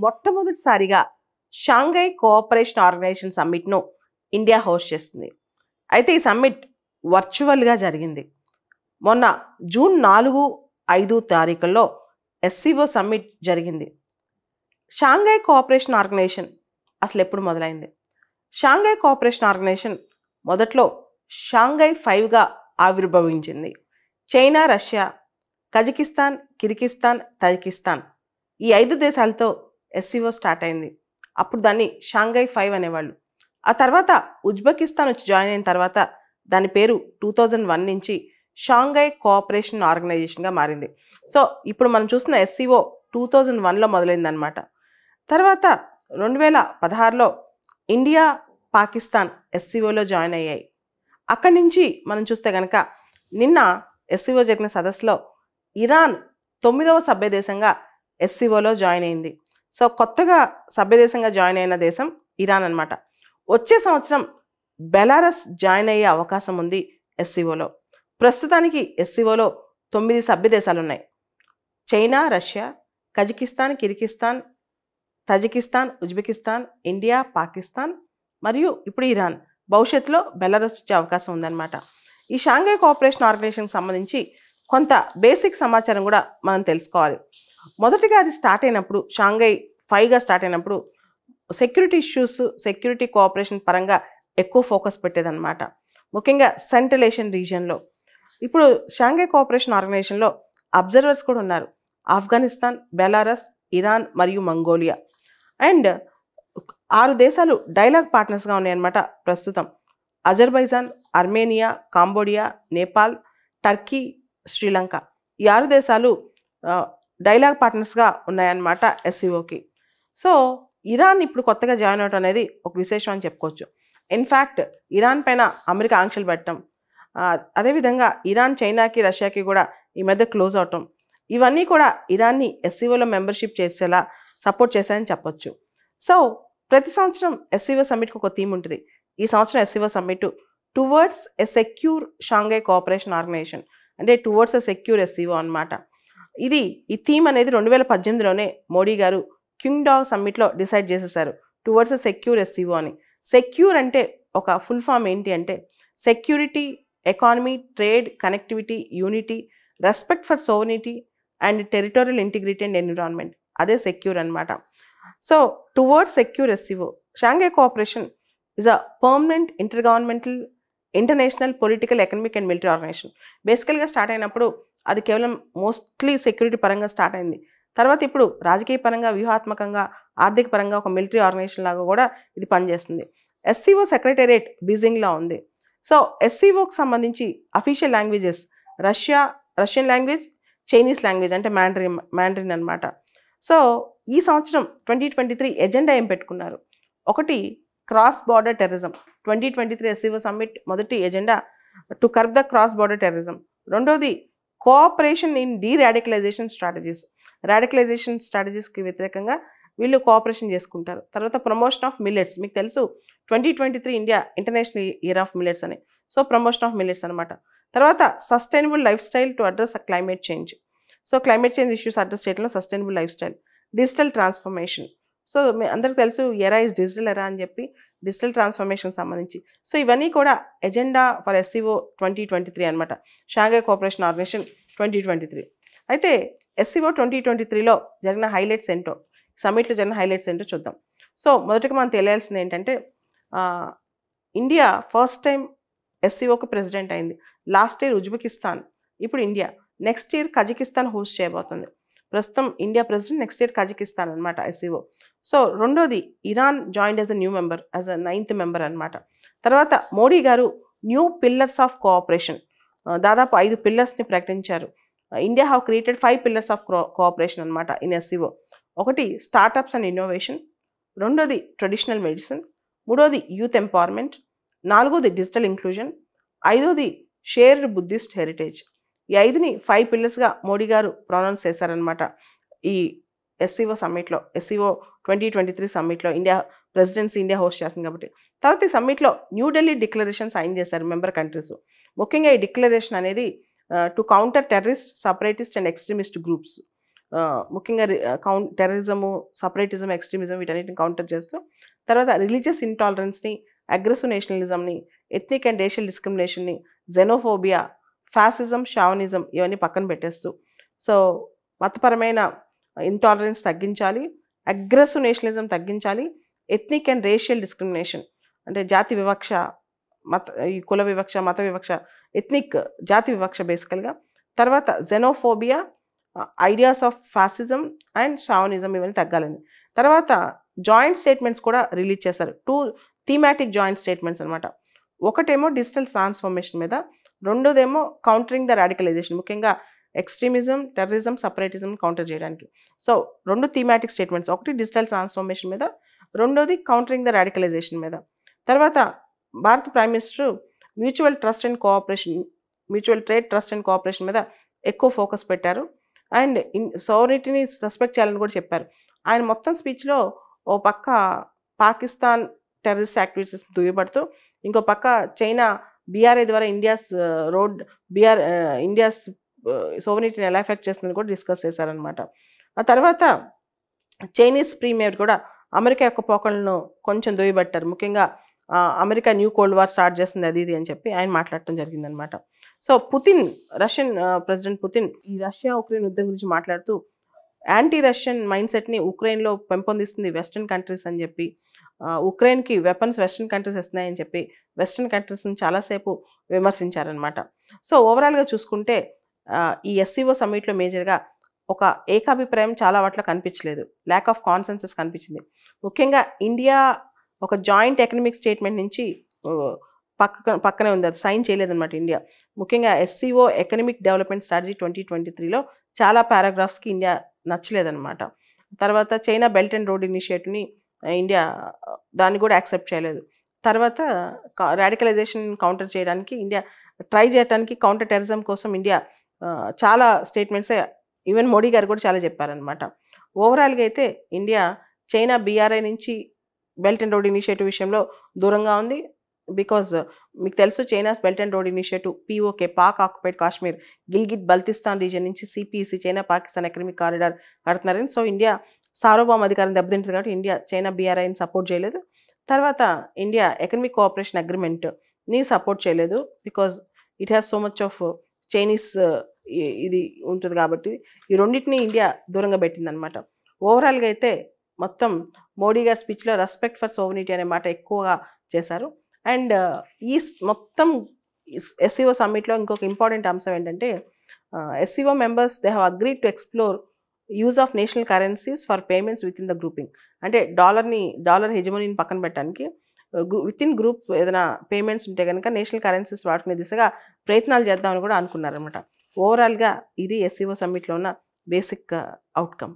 మొట్టమొదటిసారిగా Shanghai cooperation organization సమ్మిట్ను India host చేస్తుంది. అయితే ఈ సమ్మిట్ వర్చువల్గా జరిగింది. మొన్న జూన్ 4, 5 తారీఖుల్లో ఎస్సీఓ సమ్మిట్ జరిగింది. షాంఘై కోఆపరేషన్ ఆర్గనైజేషన్ అసలు ఎప్పుడు మొదలైంది? షాంఘై కోఆపరేషన్ ఆర్గనైజేషన్ మొదట్లో షాంఘై 5గా ఆవిర్భవించింది. China, Russia, Kazakhstan, Kyrgyzstan, Tajikistan ఈ 5 దేశాలతో ఎస్సీఓ స్టార్ట్ అయింది. అప్పుడు దాన్ని షాంఘై 5 అనేవాళ్ళు. ఆ తర్వాత ఉజ్బెకిస్తాన్ వచ్చి జాయిన్ అయిన తర్వాత దాని పేరు 2001 నుంచి షాంఘై కోఆపరేషన్ ఆర్గనైజేషన్గా మారింది. సో ఇప్పుడు మనం చూస్తున్న ఎస్సీఓ 2001లో మొదలైందనమాట. తర్వాత 2016లో ఇండియా, పాకిస్తాన్ ఎస్సీఓలో జాయిన్ అయ్యాయి. అక్కడి నుంచి మనం చూస్తే కనుక నిన్న ఎస్సీఓ జరిగిన సదస్సులో ఇరాన్ 9వ సభ్య దేశంగా ఎస్సీఓలో జాయిన్ అయింది. సో కొత్తగా సభ్యదేశంగా జాయిన్ అయిన దేశం ఇరాన్ అనమాట. వచ్చే సంవత్సరం బెలారస్ జాయిన్ అయ్యే అవకాశం ఉంది ఎస్సీఓలో. ప్రస్తుతానికి ఎస్సీఓలో 9 సభ్య దేశాలు ఉన్నాయి. China, Russia, Kazakhstan, Kyrgyzstan, Tajikistan, Uzbekistan, India, Pakistan మరియు ఇప్పుడు ఇరాన్. భవిష్యత్తులో బెలారస్ వచ్చే అవకాశం ఉందన్నమాట. ఈ షాంఘై కోఆపరేషన్ ఆర్గనైజేషన్కి సంబంధించి కొంత బేసిక్ సమాచారం కూడా మనం తెలుసుకోవాలి. మొదటిగా అది స్టార్ట్ అయినప్పుడు, షాంఘై 5గా స్టార్ట్ అయినప్పుడు సెక్యూరిటీ ఇష్యూస్, సెక్యూరిటీ కోఆపరేషన్ పరంగా ఎక్కువ ఫోకస్ పెట్టేదన్నమాట, ముఖ్యంగా సెంట్రల్ ఏషియన్ రీజియన్లో. ఇప్పుడు షాంఘై కోఆపరేషన్ ఆర్గనైజేషన్లో అబ్జర్వర్స్ కూడా ఉన్నారు. ఆఫ్ఘనిస్తాన్, బెలారస్, ఇరాన్ మరియు మంగోలియా. అండ్ 6 దేశాలు డైలాగ్ పార్ట్నర్స్గా ఉన్నాయన్నమాట ప్రస్తుతం. Azerbaijan, Armenia, Cambodia, Nepal, Turkey, Sri Lanka ఈ 6 దేశాలు డైలాగ్ పార్ట్నర్స్గా ఉన్నాయన్నమాట ఎస్సీఓకి. సో ఇరాన్ ఇప్పుడు కొత్తగా జాయిన్ అవడం అనేది ఒక విశేషం అని చెప్పుకోవచ్చు. ఇన్ఫ్యాక్ట్ ఇరాన్ పైన అమెరికా ఆంక్షలు పెట్టడం, అదేవిధంగా ఇరాన్ చైనాకి, రష్యాకి కూడా ఈ మధ్య క్లోజ్ అవటం, ఇవన్నీ కూడా ఇరాన్ని ఎస్సీఓలో మెంబర్షిప్ చేసేలా సపోర్ట్ చేశాయని చెప్పొచ్చు. సో ప్రతి సంవత్సరం ఎస్సీఓ సమ్మిట్కి ఒక థీమ్ ఉంటుంది. ఈ సంవత్సరం SCO summit towards a secure Shanghai cooperation organization, అంటే టువర్డ్స్ ఎ సెక్యూర్ ఎస్సీఓ అనమాట. ఈ థీమ్ అనేది 2018లోనే మోడీ గారు క్వింగ్డావ్ సమ్మిట్లో డిసైడ్ చేసేసారు, టువర్డ్స్ ఎ సెక్యూర్ ఎస్సీఓ అని. సెక్యూర్ అంటే ఒక ఫుల్ ఫామ్ ఏంటి అంటే security, economy, trade, connectivity, unity, respect for sovereignty and territorial integrity and environment, అదే సెక్యూర్ అనమాట. So towards secure SCO, Shanghai cooperation is a permanent intergovernmental international political, economic and military organization. బేసికల్గా start అయినప్పుడు అది కేవలం mostly security పరంగా start అయింది. తర్వాత ఇప్పుడు రాజకీయ పరంగా, వ్యూహాత్మకంగా, ఆర్థిక పరంగా ఒక మిలిటరీ ఆర్గనైజేషన్ లాగా కూడా ఇది పనిచేస్తుంది. ఎస్సీఓ సెక్రటేరియట్ బీజింగ్లో ఉంది. సో ఎస్సీఓకి సంబంధించి official languages Russian language, Chinese language అంటే మ్యాండరిన్ అనమాట. సో ఈ సంవత్సరం 2023 ఎజెండా ఏం పెట్టుకున్నారు? ఒకటి cross border terrorism. 2023 SCO summit మొదటి agenda to curb the cross border terrorism. రెండోది cooperation in deradicalization strategies. Radicalization స్ట్రాటజీస్కి వ్యతిరేకంగా వీళ్ళు కోఆపరేషన్ చేసుకుంటారు. తర్వాత ప్రమోషన్ ఆఫ్ మిల్లెట్స్. మీకు తెలుసు 2023 India international year of millets అని. సో ప్రమోషన్ ఆఫ్ మిల్లెట్స్ అనమాట. తర్వాత sustainable life style to address climate change. So climate change issues address చేయడంలో sustainable life style. Digital transformation. So అందరికి తెలుసు ఎరా ఇస్ డిజిటల్ ఎరా అని చెప్పి, డిజిటల్ ట్రాన్స్ఫర్మేషన్ సంబంధించి. సో ఇవన్నీ కూడా ఎజెండా ఫర్ ఎస్సీఓ 2023 అనమాట, షాంఘై కోఆపరేషన్ ఆర్గనైజేషన్ 2023. అయితే ఎస్సీఓ 2023లో జరిగిన హైలైట్స్ ఏంటో, సమ్మిట్లో జరిగిన హైలైట్స్ ఏంటో చూద్దాం. సో మొదటిగా మనం తెలియాల్సింది ఏంటంటే ఇండియా ఫస్ట్ టైం ఎస్సీఓకి ప్రెసిడెంట్ అయింది. లాస్ట్ ఇయర్ ఉజ్బెకిస్తాన్, ఇప్పుడు India. Next year Kazakhstan host చేయబోతుంది. ప్రస్తుతం India president, next year Kazakhstan అనమాట ఎస్సీఓ. సో రెండోది Iran joined as a new member, as a 9th member అనమాట. తర్వాత మోడీ గారు న్యూ పిల్లర్స్ ఆఫ్ కోఆపరేషన్, దాదాపు 5 పిల్లర్స్ని ప్రకటించారు. India have created 5 pillars of cooperation అనమాట ఇన్ ఎస్సీఓ. ఒకటి స్టార్టప్స్ అండ్ ఇన్నోవేషన్, రెండోది ట్రెడిషనల్ మెడిసిన్, మూడోది యూత్ ఎంపవర్మెంట్, నాలుగోది డిజిటల్ ఇంక్లూజన్, ఐదోది షేర్డ్ బుద్ధిస్ట్ హెరిటేజ్. ఈ 5ని 5 పిల్లర్స్గా మోడీ గారు ప్రొనౌన్స్ చేశారనమాట ఈ ఎస్సీఓ సమ్మిట్లో. ఎస్సీఓ 2023 సమ్మిట్లో ఇండియా హోస్ట్ చేస్తుంది కాబట్టి. తర్వాత ఈ సమ్మిట్లో న్యూఢిల్లీ డిక్లరేషన్ సైన్ చేశారు మెంబర్ కంట్రీస్. ముఖ్యంగా ఈ డిక్లరేషన్ అనేది to counter terrorist, separatist and extremist groups. ముఖ్యంగా టెర్రరిజము, సపరేటిజం, ఎక్స్ట్రీమిజం వీటన్నిటిని కౌంటర్ చేస్తూ, తర్వాత రిలీజియస్ ఇంటాలరెన్స్ని, అగ్రెసివ్ నేషనలిజంని, ఎథ్నిక్ అండ్ రేషియల్ డిస్క్రిమినేషన్ని, జెనోఫోబియా, ఫ్యాసిజం, షావనిజం ఇవన్నీ పక్కన పెట్టేస్తూ, సో మతపరమైన ఇంటాలరెన్స్ తగ్గించాలి, అగ్రెసివ్ నేషనలిజం తగ్గించాలి, ఎథ్నిక్ అండ్ రేషియల్ డిస్క్రిమినేషన్ అంటే జాతి వివక్ష, ఈ కుల వివక్ష, మత వివక్ష, ఎథ్నిక్ జాతి వివక్ష బేసికల్గా, తర్వాత xenophobia, ideas of fascism and chauvinism ఇవన్నీ తగ్గాలని. తర్వాత జాయింట్ స్టేట్మెంట్స్ కూడా రిలీజ్ చేశారు, 2 థీమాటిక్ జాయింట్ స్టేట్మెంట్స్ అనమాట. ఒకటేమో డిజిటల్ ట్రాన్స్ఫర్మేషన్ మీద, రెండోదేమో కౌంటరింగ్ ద రాడికలైజేషన్, ముఖ్యంగా ఎక్స్ట్రీమిజం, టెర్రరిజం, సపరేటిజం కౌంటర్ చేయడానికి. సో 2 థీమాటిక్ స్టేట్మెంట్స్, ఒకటి డిజిటల్ ట్రాన్స్ఫర్మేషన్ మీద, రెండోది కౌంటరింగ్ ద రాడికలైజేషన్ మీద. తర్వాత భారత prime minister mutual trade trust and cooperation మీద ఎక్కువ ఫోకస్ పెట్టారు. అండ్ సోవరిటీని రెస్పెక్ట్ చేయాలని కూడా చెప్పారు. ఆయన మొత్తం స్పీచ్లో ఓ పక్క పాకిస్తాన్ టెర్రరిస్ట్ యాక్టివిటీస్ దుయ్యబడుతూ, ఇంకో పక్క చైనా బీఆర్ఏ ద్వారా ఇండియాస్ సోవరిటీని ఎలా ఎఫెక్ట్ చేస్తుందని కూడా డిస్కస్ చేశారనమాట. ఆ తర్వాత చైనీస్ ప్రీమియర్ కూడా అమెరికా యొక్క పోకళ్ళను కొంచెం దుయ్యబట్టారు. ముఖ్యంగా America new cold war start చేస్తుంది అది ఇది అని చెప్పి ఆయన మాట్లాడటం జరిగిందనమాట. సో రష్యన్ ప్రెసిడెంట్ పుతిన్ ఈ రష్యా ఉక్రెయిన్ యుద్ధం గురించి మాట్లాడుతూ యాంటీ రష్యన్ మైండ్ సెట్ని ఉక్రెయిన్లో పెంపొందిస్తుంది వెస్ట్రన్ కంట్రీస్ అని చెప్పి, ఉక్రెయిన్కి వెపన్స్ వెస్ట్రన్ కంట్రీస్ ఇస్తున్నాయని చెప్పి వెస్ట్రన్ కంట్రీస్ని చాలాసేపు విమర్శించారనమాట. సో ఓవరాల్గా చూసుకుంటే ఈ ఎస్సీఓ సమ్మిట్లో మేజర్గా ఒక ఏకాభిప్రాయం చాలా వాటిలో కనిపించలేదు, ల్యాక్ ఆఫ్ కాన్సెన్సస్ కనిపించింది. ముఖ్యంగా ఇండియా ఒక జాయింట్ ఎకనామిక్ స్టేట్మెంట్ నుంచి పక్కనే ఉంది, అది సైన్ చేయలేదన్నమాట ఇండియా. ముఖ్యంగా ఎస్సీఓ ఎకనామిక్ డెవలప్మెంట్ స్ట్రాటజీ 2023లో చాలా పారాగ్రాఫ్స్కి ఇండియా నచ్చలేదన్నమాట. తర్వాత చైనా బెల్ట్ అండ్ రోడ్ ఇనిషియేటివ్ని ఇండియా దాన్ని కూడా యాక్సెప్ట్ చేయలేదు. తర్వాత రాడికలైజేషన్ కౌంటర్ చేయడానికి ఇండియా ట్రై చేయడానికి, కౌంటర్ టెర్రరిజం కోసం ఇండియా చాలా స్టేట్మెంట్సే ఈవెన్ మోడీ గారు కూడా చాలా చెప్పారనమాట. ఓవరాల్గా అయితే ఇండియా చైనా బీఆర్ఐ నుంచి బెల్ట్ అండ్ రోడ్ ఇనిషియేటివ్ విషయంలో దూరంగా ఉంది. బికాజ్ మీకు తెలుసు China's belt and road initiative POK, Pak occupied Kashmir, Gilgit Baltistan region నుంచి CPC China Pakistan economic corridor కడుతున్నారని. సో ఇండియా సార్వభౌమ అధికారం దెబ్బతింటుంది కాబట్టి ఇండియా చైనా బీఆర్ఐని సపోర్ట్ చేయలేదు. తర్వాత ఇండియా ఎకనామిక్ కోఆపరేషన్ అగ్రిమెంట్ని సపోర్ట్ చేయలేదు, because it has so much of Chinese ఇది ఉంటుంది కాబట్టి ఈ రెండింటిని ఇండియా దూరంగా పెట్టిందనమాట. ఓవరాల్గా అయితే మొత్తం మోడీ గారి స్పీచ్లో రెస్పెక్ట్ ఫర్ సోవరిటీ అనే మాట ఎక్కువగా చేశారు. అండ్ ఈ మొత్తం ఎస్సీఓ సమ్మిట్లో ఇంకొక ఇంపార్టెంట్ అంశం ఏంటంటే SCO members they have agreed to explore use of national currencies for payments with in the grouping. అంటే డాలర్ హెజమోనీని పక్కన పెట్టడానికి విత్ ఇన్ గ్రూప్ ఏదైనా పేమెంట్స్ ఉంటే కనుక నేషనల్ కరెన్సీస్ వాడుకునే దిశగా ప్రయత్నాలు చేద్దామని కూడా అనుకున్నారనమాట. ఓవరాల్గా ఇది ఎస్సీఓ సమ్మిట్లో ఉన్న బేసిక్ అవుట్కమ్.